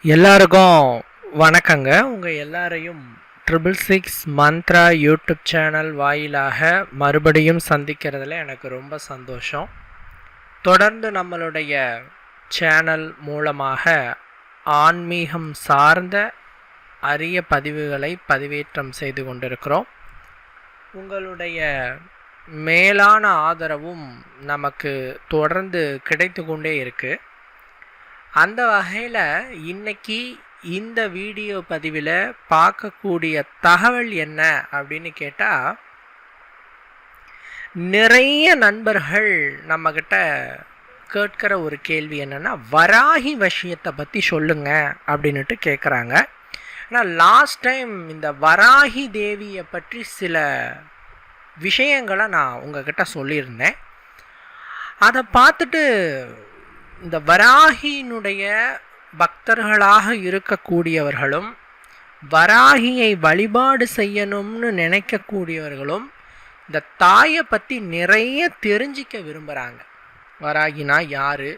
எல்லாருக்கும் வணக்கங்க. உங்கள் எல்லாரையும் 666 மந்த்ரா யூடியூப் சேனல் வாயிலாக மறுபடியும் சந்திக்கிறதுல எனக்கு ரொம்ப சந்தோஷம். தொடர்ந்து நம்மளுடைய சேனல் மூலமாக ஆன்மீகம் சார்ந்த அரிய பதிவுகளை பதிவேற்றம் செய்து கொண்டிருக்கிறோம். உங்களுடைய மேலான ஆதரவும் நமக்கு தொடர்ந்து கிடைத்து கொண்டே இருக்குது. அந்த வகையில் இன்னைக்கு இந்த வீடியோ பதிவில் பார்க்கக்கூடிய தகவல் என்ன அப்படின்னு கேட்டால், நிறைய நண்பர்கள் நம்மக்கிட்ட கேட்கிற ஒரு கேள்வி என்னென்னா, வராகி விஷயத்தை பற்றி சொல்லுங்க அப்படின்ட்டு கேட்குறாங்க. ஏன்னா லாஸ்ட் டைம் இந்த வராகி தேவியை பற்றி சில விஷயங்களை நான் உங்ககிட்ட சொல்லியிருந்தேன். அதை பார்த்துட்டு இந்த வராகியினுடைய பக்தர்களாக இருக்கக்கூடியவர்களும் வராகியை வழிபாடு செய்யணும்னு நினைக்கக்கூடியவர்களும் இந்த தாயை பற்றி நிறைய தெரிஞ்சிக்க விரும்புகிறாங்க. வராகினா யார்,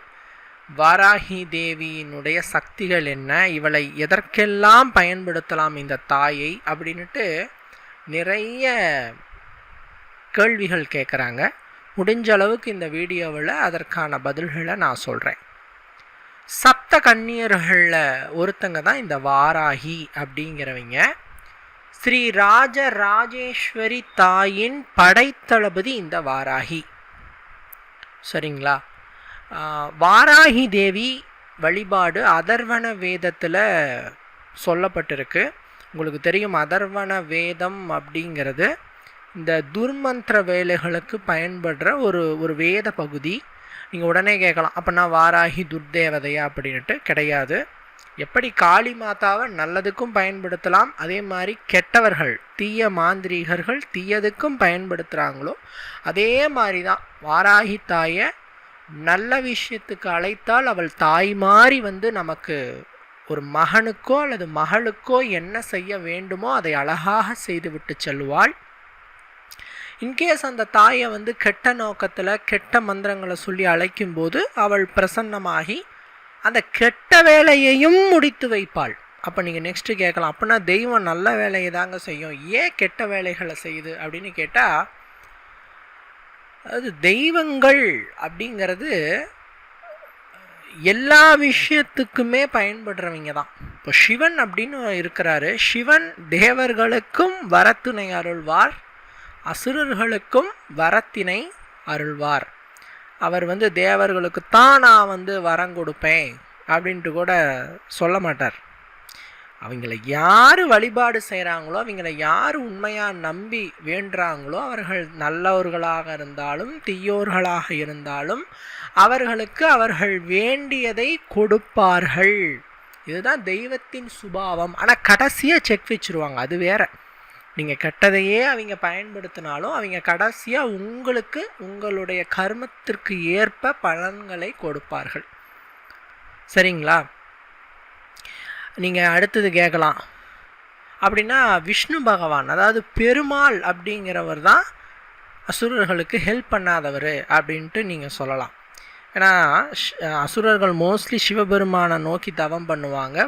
வராகி தேவியினுடைய சக்திகள் என்ன, இவளை எதற்கெல்லாம் பயன்படுத்தலாம் இந்த தாயை அப்படின்ட்டு நிறைய கேள்விகள் கேட்குறாங்க. முடிஞ்ச அளவுக்கு இந்த வீடியோவில் அதற்கான பதில்களை நான் சொல்கிறேன். சப்த கன்னியர்களில் ஒருத்தங்க தான் இந்த வாராகி அப்படிங்கிறவங்க. ஸ்ரீ ராஜராஜேஸ்வரி தாயின் படைத்தளபதி இந்த வாராகி. சரிங்களா? வாராகி தேவி வழிபாடு அதர்வண வேதத்தில் சொல்லப்பட்டிருக்கு. உங்களுக்கு தெரியும், அதர்வண வேதம் அப்படிங்கிறது இந்த துர்மந்திர வேலைகளுக்கு பயன்படுற ஒரு வேத பகுதி. நீங்கள் உடனே கேட்கலாம், அப்போனா வாராகி துர்தேவதையா அப்படின்ட்டு. கிடையாது. எப்படி காளி மாதாவை நல்லதுக்கும் பயன்படுத்தலாம், அதே மாதிரி கெட்டவர்கள் தீய மாந்திரீகர்கள் தீயதுக்கும் பயன்படுத்துகிறாங்களோ அதே மாதிரி தான் வாராகி தாயை நல்ல விஷயத்துக்கு அழைத்தால் அவள் தாய் மாதிரி நமக்கு ஒரு மகனுக்கோ அல்லது மகளுக்கோ என்ன செய்ய வேண்டுமோ அதை அழகாக செய்துவிட்டு செல்வாள். இன்கேஸ் அந்த தாயை கெட்ட நோக்கத்தில் கெட்ட மந்திரங்களை சொல்லி அழைக்கும்போது அவள் பிரசன்னமாகி அந்த கெட்ட வேலையையும் முடித்து வைப்பாள். அப்போ நீங்கள் நெக்ஸ்ட்டு கேட்கலாம், அப்படின்னா தெய்வம் நல்ல வேலையை தாங்க செய்யும், ஏன் கெட்ட வேலைகளை செய்யுது அப்படின்னு கேட்டால், அது தெய்வங்கள் அப்படிங்கிறது எல்லா விஷயத்துக்குமே பயன்படுறவங்க தான். இப்போ சிவன் அப்படின்னு இருக்கிறாரு. சிவன் தேவர்களுக்கும் வரத்துணை அருள்வார், அசுரர்களுக்கும் வரத்தினை அருள்வார். அவர் தேவர்களுக்குத்தான் நான் வரம் கொடுப்பேன் அப்படின்ட்டு கூட சொல்ல மாட்டார். அவங்கள யார் வழிபாடு செய்கிறாங்களோ, அவங்கள யார் உண்மையாக நம்பி வேண்டுறாங்களோ, அவர்கள் நல்லவர்களாக இருந்தாலும் தீயோர்களாக இருந்தாலும் அவர்களுக்கு அவர்கள் வேண்டியதை கொடுப்பார்கள். இதுதான் தெய்வத்தின் சுபாவம். ஆனால் கடைசியாக செக் வச்சுருவாங்க, அது வேற. நீங்கள் கெட்டதையே அவங்க பயன்படுத்தினாலும் அவங்க கடைசியாக உங்களுக்கு உங்களுடைய கர்மத்திற்கு ஏற்ப பலன்களை கொடுப்பார்கள். சரிங்களா? நீங்கள் அடுத்தது கேட்கலாம், அப்படின்னா விஷ்ணு பகவான், அதாவது பெருமாள் அப்படிங்கிறவர் தான் அசுரர்களுக்கு ஹெல்ப் பண்ணாதவர் அப்படின்ட்டு நீங்கள் சொல்லலாம். ஏன்னா அசுரர்கள் மோஸ்ட்லி சிவபெருமானை நோக்கி தவம் பண்ணுவாங்க,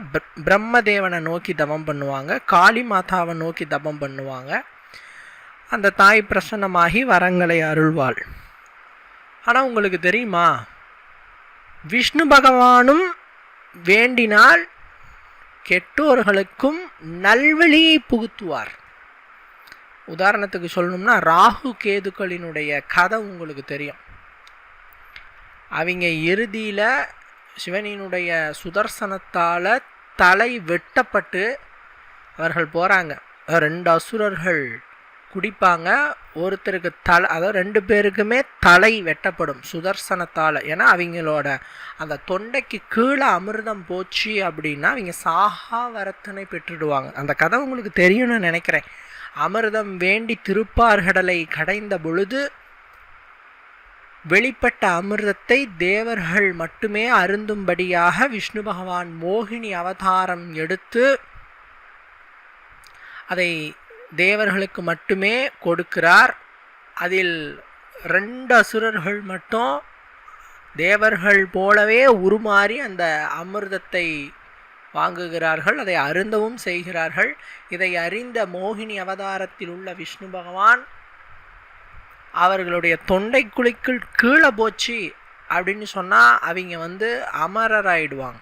பிரம்மதேவனை நோக்கி தவம் பண்ணுவாங்க, காளி மாதாவை நோக்கி தவம் பண்ணுவாங்க. அந்த தாய் பிரசன்னமாகி வரங்களை அருள்வாள். ஆனால் உங்களுக்கு தெரியுமா, விஷ்ணு பகவானும் வேண்டினால் கெட்டோர்களுக்கும் நல்வழியை புகுத்துவார். உதாரணத்துக்கு சொல்லணும்னா ராகு கேதுக்களினுடைய கதை உங்களுக்கு தெரியும். அவங்க இறுதியில் சிவனினுடைய சுதர்சனத்தால் தலை வெட்டப்பட்டு அவர்கள் போகிறாங்க. 2 அசுரர்கள் குடிப்பாங்க. ஒருத்தருக்கு தலை, அதாவது 2 பேருக்குமே தலை வெட்டப்படும் சுதர்சனத்தால். ஏன்னா அவங்களோட அந்த தொண்டைக்கு கீழே அமிர்தம் போச்சு அப்படின்னா அவங்க சாகா வரத்தினை பெற்றுடுவாங்க. அந்த கதை உங்களுக்கு தெரியும்னு நினைக்கிறேன். அமிர்தம் வேண்டி திருப்பார்கடலை கடைந்த பொழுது வெளிப்பட்ட அமிர்தத்தை தேவர்கள் மட்டுமே அருந்தும்படியாக விஷ்ணு பகவான் மோகினி அவதாரம் எடுத்து அதை தேவர்களுக்கு மட்டுமே கொடுக்கிறார். அதில் 2 அசுரர்கள் மட்டும் தேவர்கள் போலவே உருமாறி அந்த அமிர்தத்தை வாங்குகிறார்கள், அதை அருந்தவும் செய்கிறார்கள். இதை அறிந்த மோகினி அவதாரத்தில் உள்ள விஷ்ணு பகவான் அவர்களுடைய தொண்டை குழிக்குள் கீழே போச்சு அப்படின்னு சொன்னால் அவங்க அமரராயிடுவாங்க.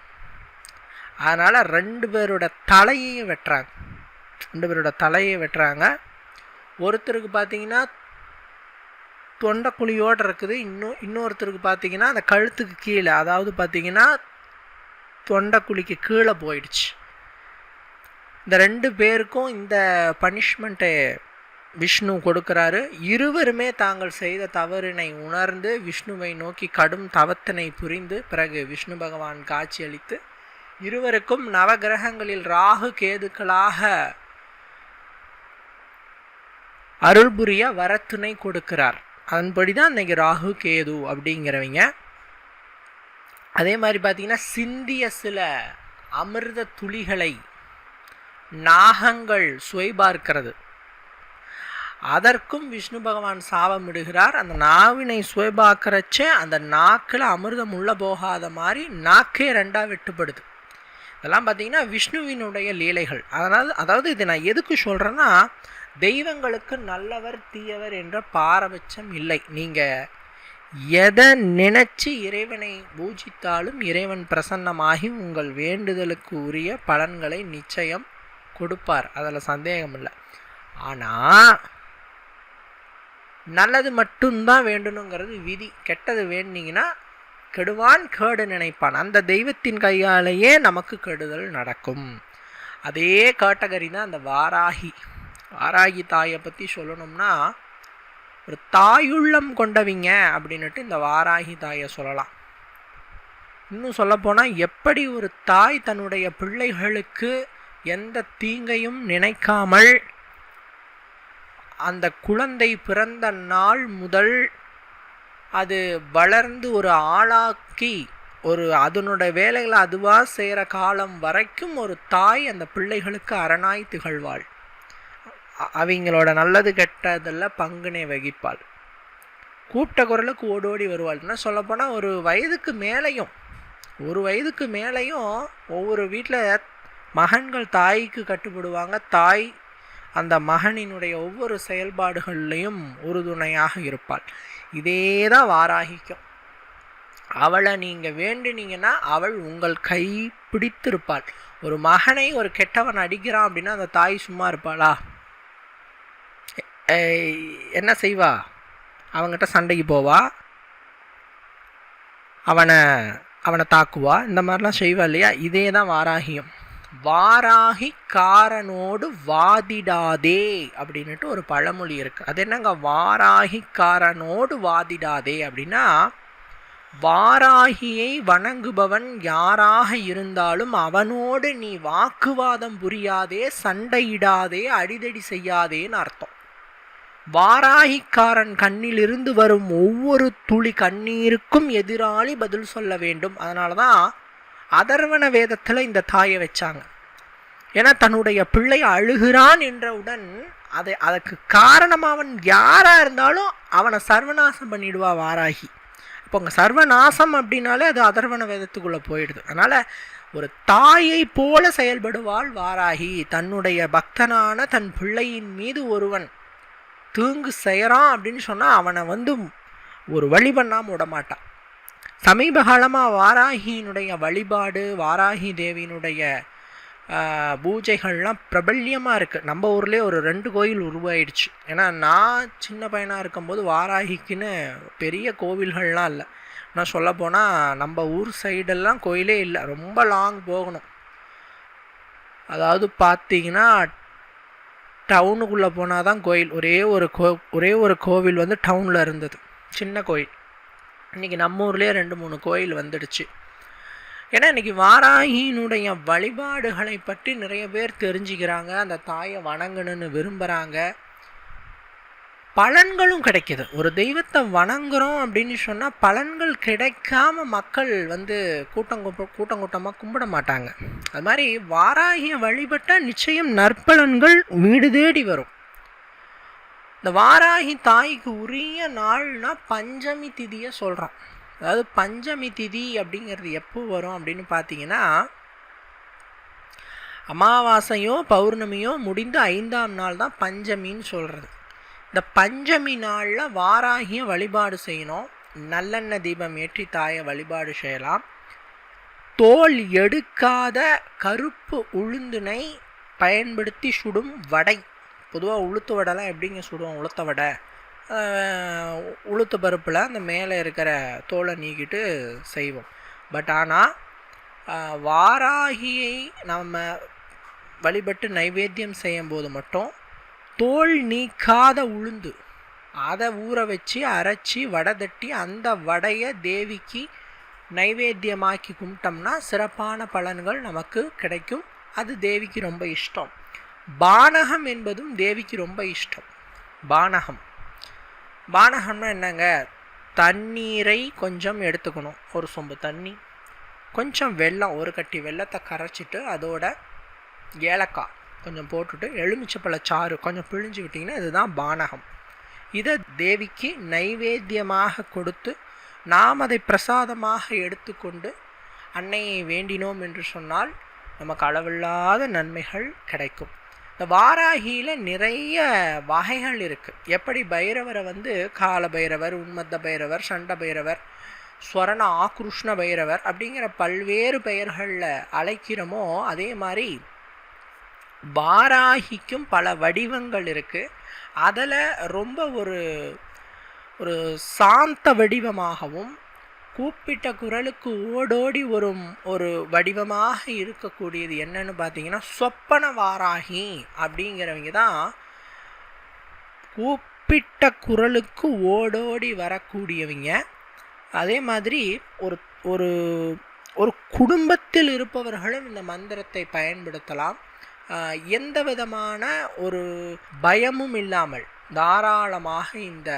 அதனால் 2 பேரோட தலையையும் வெட்டுறாங்க. ஒருத்தருக்கு பார்த்தீங்கன்னா தொண்டைக்குழியோடு இருக்குது, இன்னொருத்தருக்கு பார்த்தீங்கன்னா அந்த கழுத்துக்கு கீழே, அதாவது பார்த்தீங்கன்னா தொண்டைக்குழிக்கு கீழே போயிடுச்சு. இந்த 2 பேருக்கும் இந்த பனிஷ்மெண்ட்டை விஷ்ணு கொடுக்கிறாரு. இருவருமே தாங்கள் செய்த தவறினை உணர்ந்து விஷ்ணுவை நோக்கி கடும் தவத்தினை புரிந்து பிறகு விஷ்ணு பகவான் காட்சியளித்து இருவருக்கும் நவகிரகங்களில் ராகு கேதுக்களாக அருள் புரிய வரத்துணை கொடுக்கிறார். அதன்படி தான் இன்னைக்கு ராகு கேது அப்படிங்கிறவங்க. அதே மாதிரி பார்த்தீங்கன்னா சிந்திய சில அமிர்த துளிகளை நாகங்கள் சுவைபார்க்கிறது. அதற்கும் விஷ்ணு பகவான் சாபமிடுகிறார். அந்த நாவினை சுவைபார்க்கிறச்சே அந்த நாக்கில் அமிர்தம் உள்ள போகாத மாதிரி நாக்கே 2ஆக வெட்டுப்படுது. இதெல்லாம் பார்த்தீங்கன்னா விஷ்ணுவினுடைய லீலைகள். அதாவது இதை நான் எதுக்கு சொல்கிறேன்னா, தெய்வங்களுக்கு நல்லவர் தீயவர் என்ற பாரபட்சம் இல்லை. நீங்கள் எதை நினச்சி இறைவனை பூஜித்தாலும் இறைவன் பிரசன்னமாகி உங்கள் வேண்டுதலுக்கு உரிய பலன்களை நிச்சயம் கொடுப்பார், அதில் சந்தேகம் இல்லை. ஆனால் நல்லது மட்டும்தான் வேண்டணுங்கிறது விதி. கெட்டது வேண்டிங்கன்னா கெடுவான் கேடு நினைப்பான். அந்த தெய்வத்தின் கையாலேயே நமக்கு கெடுதல் நடக்கும். அதே கேட்டகரி தான் அந்த வாராகி தாயை பற்றி சொல்லணும்னா, ஒரு தாயுள்ளம் கொண்டவிங்க அப்படின்னுட்டு இந்த வாராகி தாயை சொல்லலாம். இன்னும் சொல்லப்போனால் எப்படி ஒரு தாய் தன்னுடைய பிள்ளைகளுக்கு எந்த தீங்கையும் நினைக்காமல் அந்த குழந்தை பிறந்த நாள் முதல் அது வளர்ந்து ஒரு ஆளாக்கி அதனுடைய வேலைகளை அதுவாக செய்கிற காலம் வரைக்கும் ஒரு தாய் அந்த பிள்ளைகளுக்கு அரணாய் திகழ்வாள். அவங்களோட நல்லது கெட்டதில் பங்குனை வகிப்பாள். கூப்பிட்ட குரலுக்கு ஓடோடி வருவாள். என்ன சொல்லப்போனால் ஒரு வயதுக்கு மேலேயும் ஒவ்வொரு வீட்டில் மகன்கள் தாய்க்கு கட்டுப்படுவாங்க. தாய் அந்த மகனினுடைய ஒவ்வொரு செயல்பாடுகள்லையும் உறுதுணையாக இருப்பாள். இதே தான் வாராகிக்கும். அவளை நீங்கள் வேண்டினீங்கன்னா அவள் உங்கள் கை பிடித்திருப்பாள். ஒரு மகனை ஒரு கெட்டவன் அடிக்கிறான் அப்படின்னா அந்த தாய் சும்மா இருப்பாளா? என்ன செய்வா? அவங்ககிட்ட சண்டைக்கு போவா, அவனை தாக்குவா, இந்த மாதிரிலாம் செய்வா இல்லையா? இதே தான் வாராகியும். வாராகி காரனோடு வாதிடாதே அப்படின்னுட்டு ஒரு பழமொழி இருக்குது. அது என்னங்க வாராகி காரனோடு வாதிடாதே அப்படின்னா, வாராகியை வணங்குபவன் யாராக இருந்தாலும் அவனோடு நீ வாக்குவாதம் புரியாதே, சண்டையிடாதே, அடிதடி செய்யாதேன்னு அர்த்தம். வாராகிக்காரன் கண்ணிலிருந்து வரும் ஒவ்வொரு துளி கண்ணீருக்கும் எதிராளி பதில் சொல்ல வேண்டும். அதனால தான் அதர்வண வேதத்தில் இந்த தாயை வச்சாங்க. ஏன்னா தன்னுடைய பிள்ளை அழுகிறான் என்றவுடன் அதற்கு காரணம் அவன் யாராக இருந்தாலும் அவனை சர்வநாசம் பண்ணிடுவா வாராகி. இப்போ அங்கே சர்வநாசம் அப்படின்னாலே அது அதர்வண வேதத்துக்குள்ளே போயிடுது. அதனால் ஒரு தாயை போல செயல்படுவாள் வாராகி. தன்னுடைய பக்தனான தன் பிள்ளையின் மீது ஒருவன் தீங்கு செய்கிறான் அப்படின்னு சொன்னால் அவனை ஒரு வழி பண்ணாமல் விடமாட்டான். சமீப காலமாக வாராகியினுடைய வழிபாடு, வாராகி தேவியினுடைய பூஜைகள்லாம் பிரபல்யமாக இருக்குது. நம்ம ஊர்லேயே ஒரு 2 கோயில் உருவாயிடுச்சு. ஏன்னா நான் சின்ன பையனாக இருக்கும்போது வாராகிக்குன்னு பெரிய கோவில்கள்லாம் இல்லை. நான் சொல்லப்போனால் நம்ம ஊர் சைடெல்லாம் கோயிலே இல்லை, ரொம்ப லாங் போகணும். அதாவது பார்த்தீங்கன்னா டவுனுக்குள்ளே போனால் தான் கோயில். ஒரே ஒரு கோவில் டவுனில் இருந்தது, சின்ன கோயில். இன்றைக்கி நம்ம ஊர்லேயே 2-3 கோயில் வந்துடுச்சு. ஏன்னா இன்றைக்கி வாராகியினுடைய வழிபாடுகளை பற்றி நிறைய பேர் தெரிஞ்சுக்கிறாங்க, அந்த தாயை வணங்கணுன்னு விரும்புகிறாங்க, பலன்களும் கிடைக்கிது. ஒரு தெய்வத்தை வணங்குறோம் அப்படின்னு சொன்னால் பலன்கள் கிடைக்காம மக்கள் கூட்டமாக கும்பிட மாட்டாங்க. அது மாதிரி வாராகியை வழிபட்டால் நிச்சயம் நற்பலன்கள் வீடு தேடி வரும். இந்த வாராகி தாய்க்கு உரிய நாள்னா பஞ்சமி திதியை சொல்கிறோம். அதாவது பஞ்சமி திதி அப்படிங்கிறது எப்போ வரும் அப்படின்னு பார்த்தீங்கன்னா, அமாவாசையோ பௌர்ணமியோ முடிந்து 5ஆம் நாள் தான் பஞ்சமின்னு சொல்கிறது. இந்த பஞ்சமி நாளில் வாராகிய வழிபாடு செய்யணும். நல்லெண்ணெய் தீபம் ஏற்றி தாயை வழிபாடு செய்யலாம். தோல் எடுக்காத கருப்பு உளுந்தினை பயன்படுத்தி சுடும் வடை. பொதுவாக உளுத்து வடைலாம் எப்படிங்க சுடுவோம்? உளுத்த வடை உளுத்து பருப்பில் அந்த மேலே இருக்கிற தோலை நீக்கிட்டு செய்வோம். பட் ஆனால் வாராகியை நம்ம வழிபட்டு நைவேத்தியம் செய்யும்போது மட்டும் தோல் நீக்காத உளுந்து அதை ஊற வச்சு அரைச்சி வடை தட்டி அந்த வடையை தேவிக்கு நைவேத்தியமாக்கி கும்பிட்டோம்னா சிறப்பான பலன்கள் நமக்கு கிடைக்கும். அது தேவிக்கு ரொம்ப இஷ்டம். பானகம் என்பதும் தேவிக்கு ரொம்ப இஷ்டம். பானகம்னா என்னங்க? தண்ணீரை கொஞ்சம் எடுத்துக்கணும். ஒரு சொம்பு தண்ணி, கொஞ்சம் வெல்லம், ஒரு கட்டி வெல்லத்தை கரைச்சிட்டு அதோட ஏலக்காய் கொஞ்சம் போட்டுட்டு எலுமிச்சப்பழ சாறு கொஞ்சம் பிழிஞ்சு விட்டிங்கன்னா இதுதான் பானகம். இதை தேவிக்கு நைவேத்தியமாக கொடுத்து நாம் அதை பிரசாதமாக எடுத்துக்கொண்டு அன்னையை வேண்டினோம் என்று சொன்னால் நமக்கு அளவில்லாத நன்மைகள் கிடைக்கும். இந்த வாராகியில் நிறைய வகைகள் இருக்குது. எப்படி பைரவரை கால பைரவர், உன்மத்த பைரவர், சண்ட பைரவர், ஸ்வரண ஆக்ருஷ்ண பைரவர் அப்படிங்கிற பல்வேறு பெயர்களில் அழைக்கிறோமோ அதே மாதிரி வாராகிக்கும் பல வடிவங்கள் இருக்குது. அதில் ரொம்ப ஒரு சாந்த வடிவமாகவும் கூப்பிட்ட குரலுக்கு ஓடோடி ஒரு வடிவமாக இருக்கக்கூடியது என்னன்னு பார்த்தீங்கன்னா சொப்பன வாராகி அப்படிங்கிறவங்க தான். கூப்பிட்ட குரலுக்கு ஓடோடி வரக்கூடியவங்க. அதே மாதிரி ஒரு ஒரு ஒரு குடும்பத்தில் இருப்பவர்களும் இந்த மந்திரத்தை பயன்படுத்தலாம். எந்த விதமான ஒரு பயமும் இல்லாமல் தாராளமாக இந்த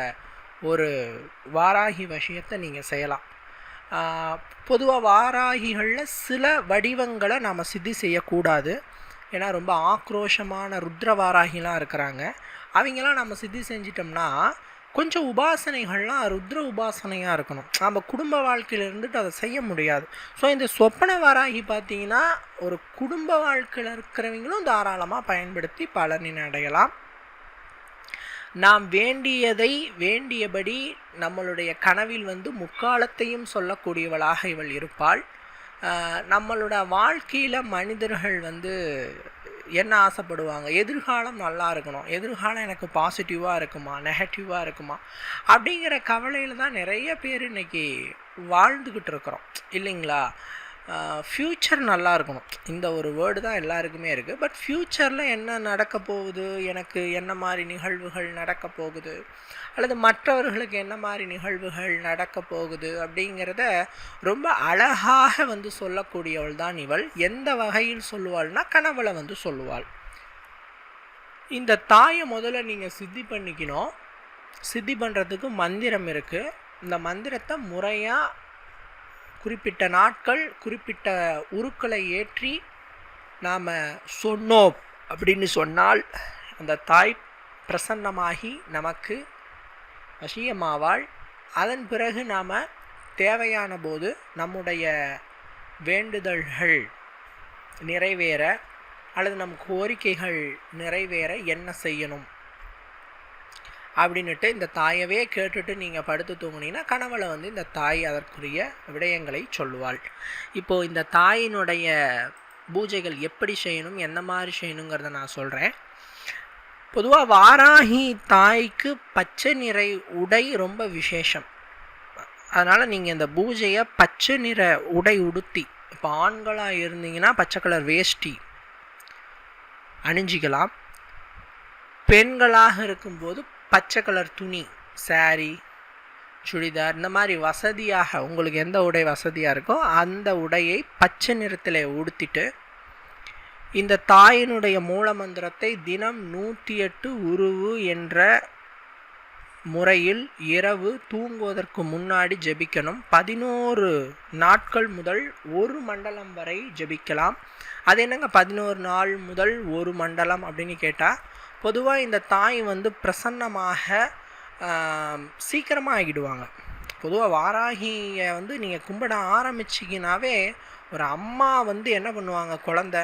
ஒரு வாராகி விஷயத்தை நீங்கள் செய்யலாம். பொதுவாக வாராகிகளில் சில வடிவங்களை நாம் சித்தி செய்யக்கூடாது. ஏன்னா ரொம்ப ஆக்ரோஷமான ருத்ர வாராகிலாம் இருக்கிறாங்க. அவங்களாம் நம்ம சித்தி செஞ்சிட்டோம்னா கொஞ்சம் உபாசனைகள்லாம் ருத்ர உபாசனையாக இருக்கணும். நம்ம குடும்ப வாழ்க்கையில் இருந்துட்டு அதை செய்ய முடியாது. ஸோ இந்த சொப்பன வாராகி பார்த்தீங்கன்னா ஒரு குடும்ப வாழ்க்கையில் இருக்கிறவங்களும் தாராளமாக பயன்படுத்தி பலனின் அடையலாம். நாம் வேண்டியதை வேண்டியபடி நம்மளுடைய கனவில் முக்காலத்தையும் சொல்லக்கூடியவளாக இவள் இருப்பாள். நம்மளோட வாழ்க்கையில் மனிதர்கள் என்ன ஆசைப்படுவாங்க? எதிர்காலம் நல்லா இருக்கணும், எதிர்காலம் எனக்கு பாசிட்டிவாக இருக்குமா, நெகட்டிவாக இருக்குமா அப்படிங்கிற கவலையில் தான் நிறைய பேர் இன்றைக்கி வாழ்ந்துக்கிட்டு இருக்கிறோம் இல்லைங்களா? ஃப்யூச்சர் நல்லா இருக்கணும், இந்த ஒரு வேர்டு தான் எல்லாருக்குமே இருக்குது. பட் ஃப்யூச்சரில் என்ன நடக்க போகுது, எனக்கு என்ன மாதிரி நிகழ்வுகள் நடக்க போகுது, அல்லது மற்றவர்களுக்கு என்ன மாதிரி நிகழ்வுகள் நடக்க போகுது அப்படிங்கிறத ரொம்ப அழகாக சொல்லக்கூடியவள் தான் இவள். எந்த வகையில் சொல்லுவாள்னா கனவுல சொல்லுவாள். இந்த தாயை முதல்ல நீங்கள் சித்தி பண்ணிக்கணும். சித்தி பண்ணுறதுக்கு மந்திரம் இருக்குது. இந்த மந்திரத்தை முறையாக குறிப்பிட்ட நாட்கள் குறிப்பிட்ட உருக்களை ஏற்றி நாம் சொன்னோம் அப்படின்னு சொன்னால் அந்த தாய் பிரசன்னமாகி நமக்கு வசியமாவாள். அதன் பிறகு நாம் தேவையான போது நம்முடைய வேண்டுதல்கள் நிறைவேற அல்லது நம் கோரிக்கைகள் நிறைவேற என்ன செய்யணும் அப்படின்ட்டு இந்த தாயவே கேட்டுட்டு நீங்கள் படுத்து தூங்குனீங்கன்னா கனவுல இந்த தாய் அதற்குரிய விடயங்களை சொல்லுவாள். இப்போது இந்த தாயினுடைய பூஜைகள் எப்படி செய்யணும், என்ன மாதிரி செய்யணுங்கிறத நான் சொல்கிறேன். பொதுவாக வாராகி தாய்க்கு பச்சை நிற உடை ரொம்ப விசேஷம். அதனால் நீங்கள் இந்த பூஜையை பச்சை நிற உடை உடுத்தி, இப்போ ஆண்களாக இருந்தீங்கன்னா பச்சை கலர் வேஷ்டி அணிஞ்சிக்கலாம். பெண்களாக இருக்கும்போது பச்சை கலர் துணி, சாரி, சுடிதார், இந்த மாதிரி வசதியாக உங்களுக்கு எந்த உடை வசதியாக இருக்கோ அந்த உடையை பச்சை நிறத்தில் உடுத்திட்டு இந்த தாயினுடைய மூலமந்திரத்தை தினம் 108 உருவு என்ற முறையில் இரவு தூங்குவதற்கு முன்னாடி ஜெபிக்கணும். 11 நாட்கள் முதல் 1 மண்டலம் வரை ஜெபிக்கலாம். அது என்னங்க 11 நாள் முதல் 1 மண்டலம் அப்படின்னு கேட்டால், பொதுவாக இந்த தாய் பிரசன்னமாக சீக்கிரமாக ஆகிடுவாங்க. பொதுவாக வாராகியை நீங்கள் கும்பிட ஆரம்பிச்சிங்கனாவே ஒரு அம்மா என்ன பண்ணுவாங்க, குழந்த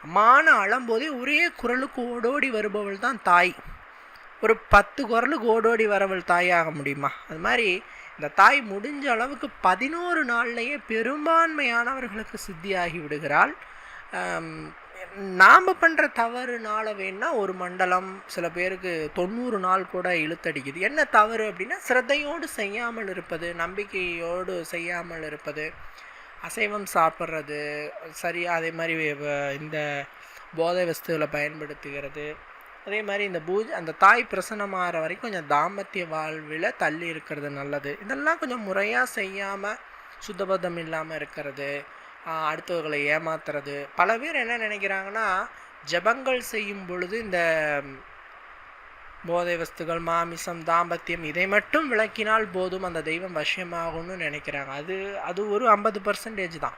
அம்மானு அழும்போதே ஒரே குரலுக்கு ஓடோடி வருபவள் தான் தாய். ஒரு 10 குரலுக்கு ஓடோடி வரவள் தாயாக முடியுமா? அது மாதிரி இந்த தாய் முடிஞ்ச அளவுக்கு 11 நாள்லேயே பெரும்பான்மையானவர்களுக்கு சித்தியாகி விடுகிறாள். நாம் பண்ணுற தவறுனால வேணா ஒரு மண்டலம், சில பேருக்கு 90 நாள் கூட இழுத்தடிக்குது. என்ன தவறு அப்படின்னா, சிரத்தையோடு செய்யாமல் இருப்பது, நம்பிக்கையோடு செய்யாமல் இருப்பது, அசைவம் சாப்பிட்றது சரியா, அதே மாதிரி இந்த போதை வஸ்துகளை பயன்படுத்துகிறது, அதே மாதிரி இந்த அந்த தாய் பிரசனமாகிற வரைக்கும் கொஞ்சம் தாம்பத்திய வாழ்வில் தள்ளி இருக்கிறது நல்லது. இதெல்லாம் கொஞ்சம் முறையாக செய்யாமல் சுத்தபத்தம் இல்லாமல் இருக்கிறது, அடுத்தவர்களை ஏமாத்துறது. பல பேர் என்ன நினைக்கிறாங்கன்னா, ஜபங்கள் செய்யும் பொழுது இந்த போதை வஸ்துகள், மாமிசம், தாம்பத்தியம் இதை மட்டும் விளக்கினால் போதும், அந்த தெய்வம் வசியமாகும்னு நினைக்கிறாங்க. அது ஒரு 50% தான்.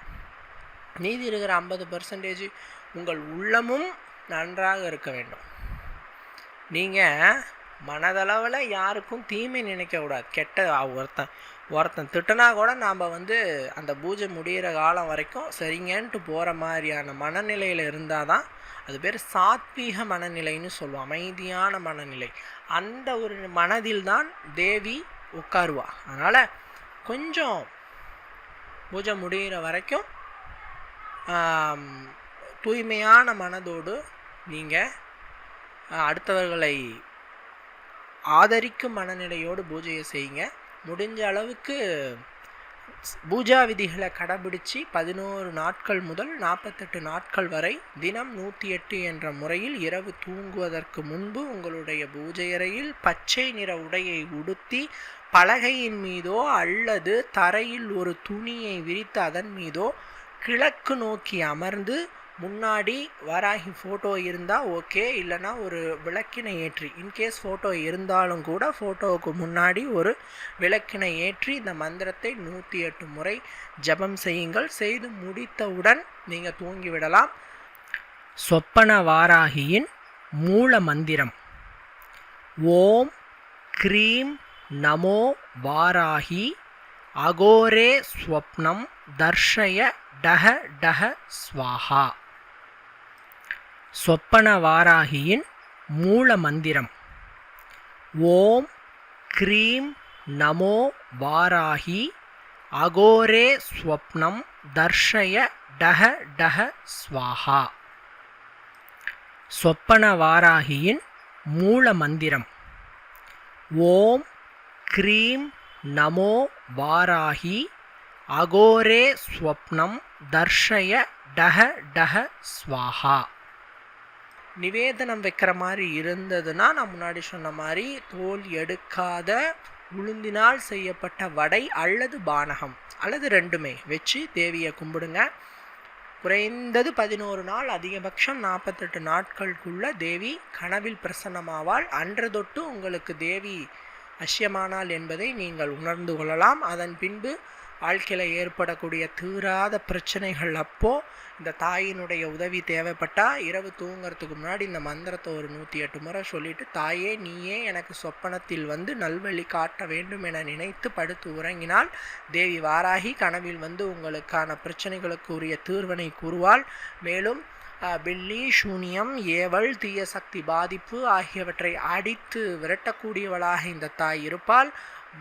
மீதி இருக்கிற 50% உங்கள் உள்ளமும் நன்றாக இருக்க வேண்டும். நீங்கள் மனதளவில் யாருக்கும் தீமை நினைக்கக்கூடாது. ஒருத்தன் திட்டினா கூட நாம் அந்த பூஜை முடிகிற காலம் வரைக்கும் சரிங்கன்ட்டு போகிற மாதிரியான மனநிலையில் இருந்தால் தான் அது பேர் சாத்வீக மனநிலைன்னு சொல்லுவோம், அமைதியான மனநிலை. அந்த ஒரு மனதில் தான் தேவி உட்காருவா. அதனால் கொஞ்சம் பூஜை முடிகிற வரைக்கும் தூய்மையான மனதோடு நீங்கள் அடுத்தவர்களை ஆதரிக்கும் மனநிலையோடு பூஜையை செய்யுங்க. முடிஞ்ச அளவுக்கு பூஜா விதிகளை கடைபிடிச்சி 11 நாட்கள் முதல் 48 நாட்கள் வரை தினம் 108 என்ற முறையில் இரவு தூங்குவதற்கு முன்பு உங்களுடைய பூஜை அறையில் பச்சை நிற உடையை உடுத்தி பலகையின் மீதோ அல்லது தரையில் ஒரு துணியை விரித்து அதன் மீதோ கிழக்கு நோக்கி அமர்ந்து முன்னாடி வாராகி ஃபோட்டோ இருந்தால் ஓகே, இல்லைனா ஒரு விளக்கினை ஏற்றி, இன்கேஸ் ஃபோட்டோ இருந்தாலும் கூட ஃபோட்டோவுக்கு முன்னாடி ஒரு விளக்கினை ஏற்றி இந்த மந்திரத்தை 108 முறை ஜபம் செய்யுங்கள். செய்து முடித்தவுடன் நீங்கள் தூங்கிவிடலாம். சொப்பன வாராகியின் மூல மந்திரம் ஓம் க்ரீம் நமோ வாராகி அகோரே ஸ்வப்னம் தர்ஷய டஹ டஹ ஸ்வாஹா. சொப்பன வாராகியின் மூல மந்திரம் ஓம் க்ரீம் நமோ வாராகி அகோரே ஸ்வப்னம் தர்ஷய டஹ டஹ ஸ்வாஹா. சொப்பன வாராகியின் மூல மந்திரம் ஓம் க்ரீம் நமோ வாராகி அகோரே ஸ்வப்னம் தர்ஷய டஹ டஹ ஸ்வாஹா. நிவேதனம் வைக்கிற மாதிரி இருந்ததுன்னா, நான் முன்னாடி சொன்ன மாதிரி தோல் எடுக்காத உளுந்தினால் செய்யப்பட்ட வடை அல்லது பானகம் அல்லது ரெண்டுமே வச்சு தேவியை கும்பிடுங்க. குறைந்தது 11 நாள், அதிகபட்சம் 48 நாட்களுக்குள்ள தேவி கனவில் பிரசன்னமாவாள். அன்று தொட்டு உங்களுக்கு தேவி வசியமானாள் என்பதை நீங்கள் உணர்ந்து கொள்ளலாம். அதன் பின்பு வாழ்க்கையில் ஏற்படக்கூடிய தீராத பிரச்சனைகள் அப்போது இந்த தாயினுடைய உதவி தேவைப்பட்டால் இரவு தூங்கிறதுக்கு முன்னாடி இந்த மந்திரத்தை ஒரு 108 முறை சொல்லிவிட்டு, தாயே நீயே எனக்கு சொப்பனத்தில் நல்வழி காட்ட வேண்டும் என நினைத்து படுத்து உறங்கினால் தேவி வாராகி கனவில் உங்களுக்கான பிரச்சனைகளுக்கு உரிய தீர்வினை கூறுவாள். மேலும் பில்லி, சூனியம், ஏவல், தீய சக்தி பாதிப்பு ஆகியவற்றை அடித்து விரட்டக்கூடியவளாக இந்த தாய் இருப்பாள்.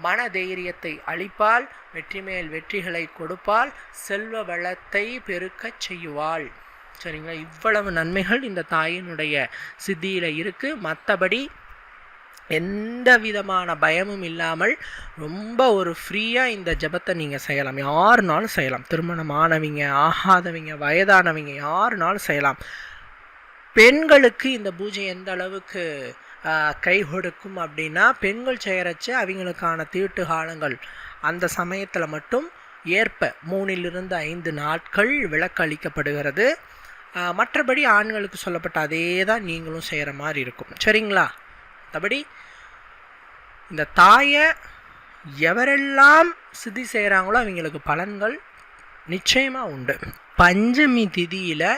மன தைரியத்தை அளிப்பாள், வெற்றி மேல் வெற்றிகளை கொடுப்பாள், செல்வ வளத்தை பெருக்கச் செய்வாள். சரிங்களா? இவ்வளவு நன்மைகள் இந்த தாயினுடைய சித்தியில் இருக்குது. மற்றபடி எந்த விதமான பயமும் இல்லாமல் ரொம்ப ஒரு ஃப்ரீயாக இந்த ஜபத்தை நீங்கள் செய்யலாம். யாருனாலும் செய்யலாம். திருமணமானவங்க, ஆகாதவங்க, வயதானவங்க யாருனாலும் செய்யலாம். பெண்களுக்கு இந்த பூஜை எந்த அளவுக்கு கை கொடுக்கும் அப்படின்னா, பெண்கள் செய்கிறச்சு அவங்களுக்கான தீட்டு காலங்கள் அந்த சமயத்தில் மட்டும் ஏற்ப 3 to 5 நாட்கள் விலக்கு அளிக்கப்படுகிறது. மற்றபடி ஆண்களுக்கு சொல்லப்பட்ட அதே தான் நீங்களும் செய்கிற மாதிரி இருக்கும். சரிங்களா? மற்றபடி இந்த தாயை எவரெல்லாம் சித்தி செய்கிறாங்களோ அவங்களுக்கு பலன்கள் நிச்சயமாக உண்டு. பஞ்சமி திதியில்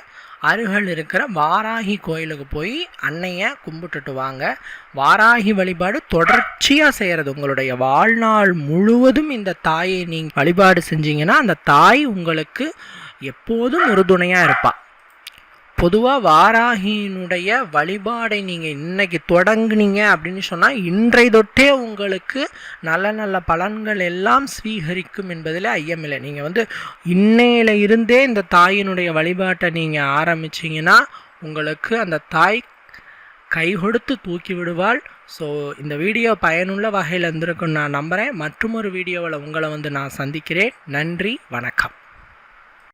அருகில் இருக்கிற வாராகி கோயிலுக்கு போய் அன்னையை கும்பிட்டுட்டு வாங்க. வாராகி வழிபாடு தொடர்ச்சியாக செய்கிறது. உங்களுடைய வாழ்நாள் முழுவதும் இந்த தாயை நீங்கள் வழிபாடு செஞ்சீங்கன்னா அந்த தாய் உங்களுக்கு எப்போதும் உறுதுணையாக இருப்பாள். பொதுவாக வாராகியினுடைய வழிபாடை நீங்கள் இன்னைக்கு தொடங்குனீங்க அப்படின்னு சொன்னால் இன்றை தொட்டே உங்களுக்கு நல்ல நல்ல பலன்கள் எல்லாம் ஸ்வீகரிக்கும் என்பதில் ஐயமில்லை. நீங்கள் இன்னையில இருந்தே இந்த தாயினுடைய வழிபாட்டை நீங்கள் ஆரம்பிச்சிங்கன்னா உங்களுக்கு அந்த தாய் கை கொடுத்து தூக்கி விடுவாள். ஸோ இந்த வீடியோ பயனுள்ள வகையில் இருந்திருக்குன்னு நான் நம்புகிறேன். மற்றும் ஒரு வீடியோவில் உங்களை நான் சந்திக்கிறேன். நன்றி, வணக்கம்.